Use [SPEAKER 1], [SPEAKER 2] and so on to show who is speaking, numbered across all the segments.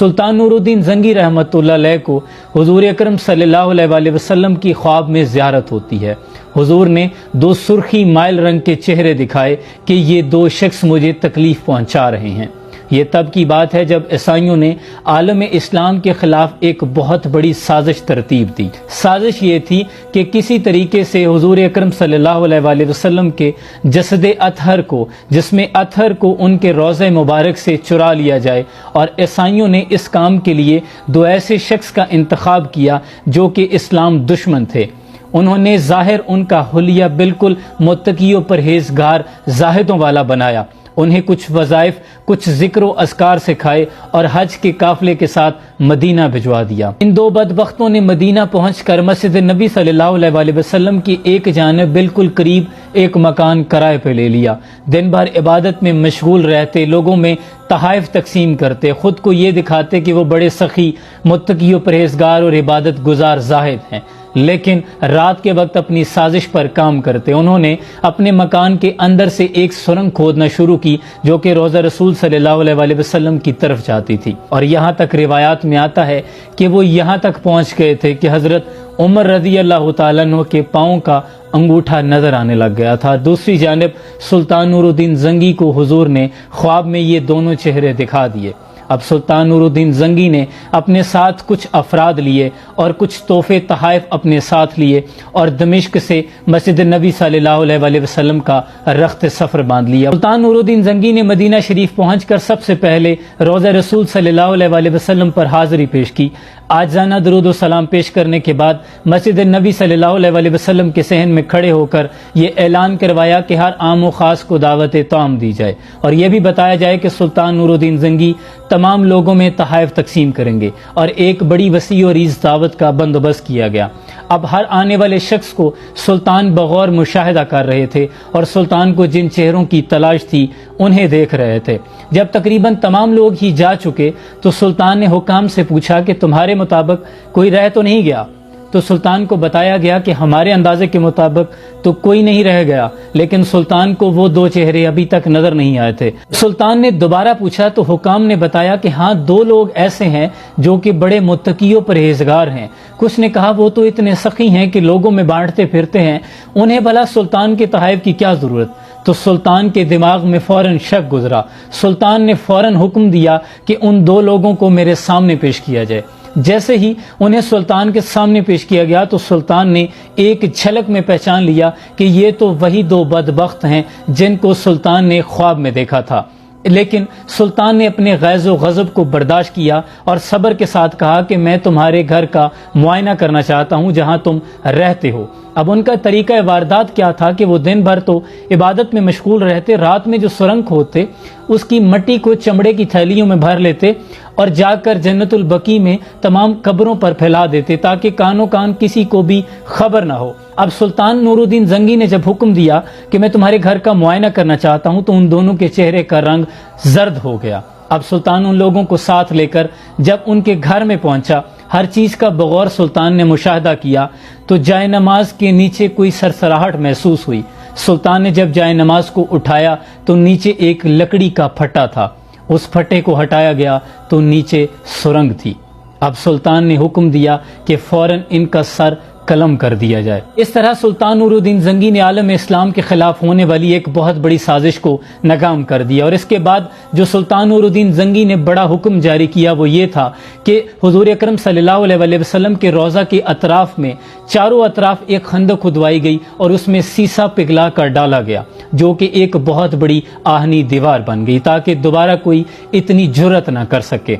[SPEAKER 1] سلطان نور الدین زنگی رحمۃ اللہ علیہ کو حضور اکرم صلی اللہ علیہ وسلم کی خواب میں زیارت ہوتی ہے۔ حضور نے دو سرخی مائل رنگ کے چہرے دکھائے کہ یہ دو شخص مجھے تکلیف پہنچا رہے ہیں۔ یہ تب کی بات ہے جب عیسائیوں نے عالم اسلام کے خلاف ایک بہت بڑی سازش ترتیب دی۔ سازش یہ تھی کہ کسی طریقے سے حضور اکرم صلی اللہ علیہ وسلم کے جسد اطہر کو، جس میں اطہر کو ان کے روضہ مبارک سے چرا لیا جائے، اور عیسائیوں نے اس کام کے لیے دو ایسے شخص کا انتخاب کیا جو کہ اسلام دشمن تھے۔ انہوں نے ظاہر ان کا حلیہ بالکل متقی و پرہیزگار زاہدوں والا بنایا، انہیں کچھ وظائف، کچھ ذکر و اذکار سکھائے اور حج کے قافلے کے ساتھ مدینہ بھجوا دیا۔ ان دو بدبختوں نے مدینہ پہنچ کر مسجد نبی صلی اللہ علیہ وسلم کی ایک جانب بالکل قریب ایک مکان کرائے پہ لے لیا۔ دن بھر عبادت میں مشغول رہتے، لوگوں میں تحائف تقسیم کرتے، خود کو یہ دکھاتے کہ وہ بڑے سخی، متقی و پرہیزگار اور عبادت گزار زاہد ہیں، لیکن رات کے وقت اپنی سازش پر کام کرتے۔ انہوں نے اپنے مکان کے اندر سے ایک سرنگ کھودنا شروع کی جو کہ روضہ رسول صلی اللہ علیہ وسلم کی طرف جاتی تھی، اور یہاں تک روایات میں آتا ہے کہ وہ یہاں تک پہنچ گئے تھے کہ حضرت عمر رضی اللہ تعالیٰ عنہ کے پاؤں کا انگوٹھا نظر آنے لگ گیا تھا۔ دوسری جانب سلطان نور الدین زنگی کو حضور نے خواب میں یہ دونوں چہرے دکھا دیے۔ اب سلطان نور الدین زنگی نے اپنے ساتھ کچھ افراد لیے اور کچھ تحفے تحائف اپنے ساتھ لیے اور دمشق سے مسجد نبی صلی اللہ علیہ وسلم کا رخت سفر باندھ لیا۔ سلطان نور الدین زنگی نے مدینہ شریف پہنچ کر سب سے پہلے روضہ رسول صلی اللہ علیہ وسلم پر حاضری پیش کی۔ عاجزانہ درود و سلام پیش کرنے کے بعد مسجد نبی صلی اللہ علیہ وسلم کے صحن میں کھڑے ہو کر یہ اعلان کروایا کہ ہر عام و خاص کو دعوت طعام دی جائے، اور یہ بھی بتایا جائے کہ سلطان نور الدین زنگی تمام لوگوں میں تحائف تقسیم کریں گے، اور ایک بڑی وسیع و عریض دعوت کا بندوبست کیا گیا۔ اب ہر آنے والے شخص کو سلطان بغور مشاہدہ کر رہے تھے، اور سلطان کو جن چہروں کی تلاش تھی انہیں دیکھ رہے تھے۔ جب تقریباً تمام لوگ ہی جا چکے تو سلطان نے حکام سے پوچھا کہ تمہارے مطابق کوئی رہ تو نہیں گیا؟ تو سلطان کو بتایا گیا کہ ہمارے اندازے کے مطابق تو کوئی نہیں رہ گیا، لیکن سلطان کو وہ دو چہرے ابھی تک نظر نہیں آئے تھے۔ سلطان نے دوبارہ پوچھا تو حکام نے بتایا کہ ہاں، دو لوگ ایسے ہیں جو کہ بڑے متقی و پرہیزگار ہیں۔ کچھ نے کہا وہ تو اتنے سخی ہیں کہ لوگوں میں بانٹتے پھرتے ہیں، انہیں بھلا سلطان کے تحائف کی کیا ضرورت؟ تو سلطان کے دماغ میں فوراً شک گزرا۔ سلطان نے فوراً حکم دیا کہ ان دو لوگوں کو میرے سامنے پیش کیا جائے۔ جیسے ہی انہیں سلطان کے سامنے پیش کیا گیا تو سلطان نے ایک جھلک میں پہچان لیا کہ یہ تو وہی دو بدبخت ہیں جن کو سلطان نے خواب میں دیکھا تھا۔ لیکن سلطان نے اپنے غیظ و غضب کو برداشت کیا اور صبر کے ساتھ کہا کہ میں تمہارے گھر کا معائنہ کرنا چاہتا ہوں جہاں تم رہتے ہو۔ اب ان کا طریقہ واردات کیا تھا کہ وہ دن بھر تو عبادت میں مشغول رہتے، رات میں جو سرنگ کھودتے اس کی مٹی کو چمڑے کی تھیلیوں میں بھر لیتے اور جا کر جنت البقیع میں تمام قبروں پر پھیلا دیتے تاکہ کانوں کان کسی کو بھی خبر نہ ہو۔ اب سلطان نور الدین زنگی نے جب حکم دیا کہ میں تمہارے گھر کا معائنہ کرنا چاہتا ہوں تو ان دونوں کے چہرے کا رنگ زرد ہو گیا۔ اب سلطان ان لوگوں کو ساتھ لے کر جب ان کے گھر میں پہنچا، ہر چیز کا بغور سلطان نے مشاہدہ کیا تو جائے نماز کے نیچے کوئی سرسراہٹ محسوس ہوئی۔ سلطان نے جب جائے نماز کو اٹھایا تو نیچے ایک لکڑی کا پھٹا تھا، اس پھٹے کو ہٹایا گیا تو نیچے سرنگ تھی۔ اب سلطان نے حکم دیا کہ فوراً ان کا سر قلم کر دیا جائے۔ اس طرح سلطان نور الدین زنگی نے عالم اسلام کے خلاف ہونے والی ایک بہت بڑی سازش کو ناکام کر دیا، اور اس کے بعد جو سلطان نور الدین زنگی نے بڑا حکم جاری کیا وہ یہ تھا کہ حضور اکرم صلی اللہ علیہ وسلم کے روضہ کے اطراف میں چاروں اطراف ایک خندق کھدوائی گئی اور اس میں سیسا پگھلا کر ڈالا گیا جو کہ ایک بہت بڑی آہنی دیوار بن گئی تاکہ دوبارہ کوئی اتنی جرأت نہ کر سکے۔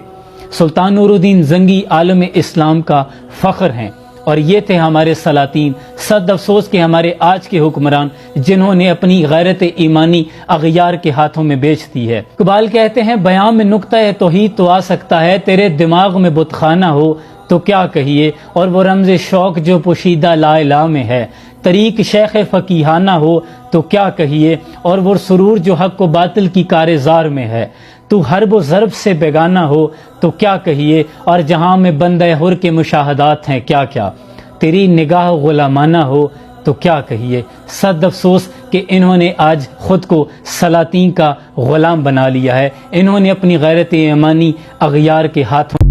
[SPEAKER 1] سلطان نور الدین زنگی عالم اسلام کا فخر ہیں، اور یہ تھے ہمارے سلاطین۔ صد افسوس کہ ہمارے آج کے حکمران جنہوں نے اپنی غیرت ایمانی اغیار کے ہاتھوں میں بیچ دی ہے۔ اقبال کہتے ہیں بیان میں نقطہ توحید تو آ سکتا ہے، تیرے دماغ میں بت خانہ ہو تو کیا کہیے، اور وہ رمز شوق جو پوشیدہ لا الہ میں ہے، طریق شیخ فقیہانہ ہو تو کیا کہیے، اور وہ سرور جو حق و باطل کی کارزار میں ہے، تو حرب و ضرب سے بیگانہ ہو تو کیا کہیے، اور جہاں میں بندہ حر کے مشاہدات ہیں کیا کیا، تیری نگاہ غلامانہ ہو تو کیا کہیے۔ صد افسوس کہ انہوں نے آج خود کو سلاطین کا غلام بنا لیا ہے، انہوں نے اپنی غیرت ایمانی اغیار کے ہاتھوں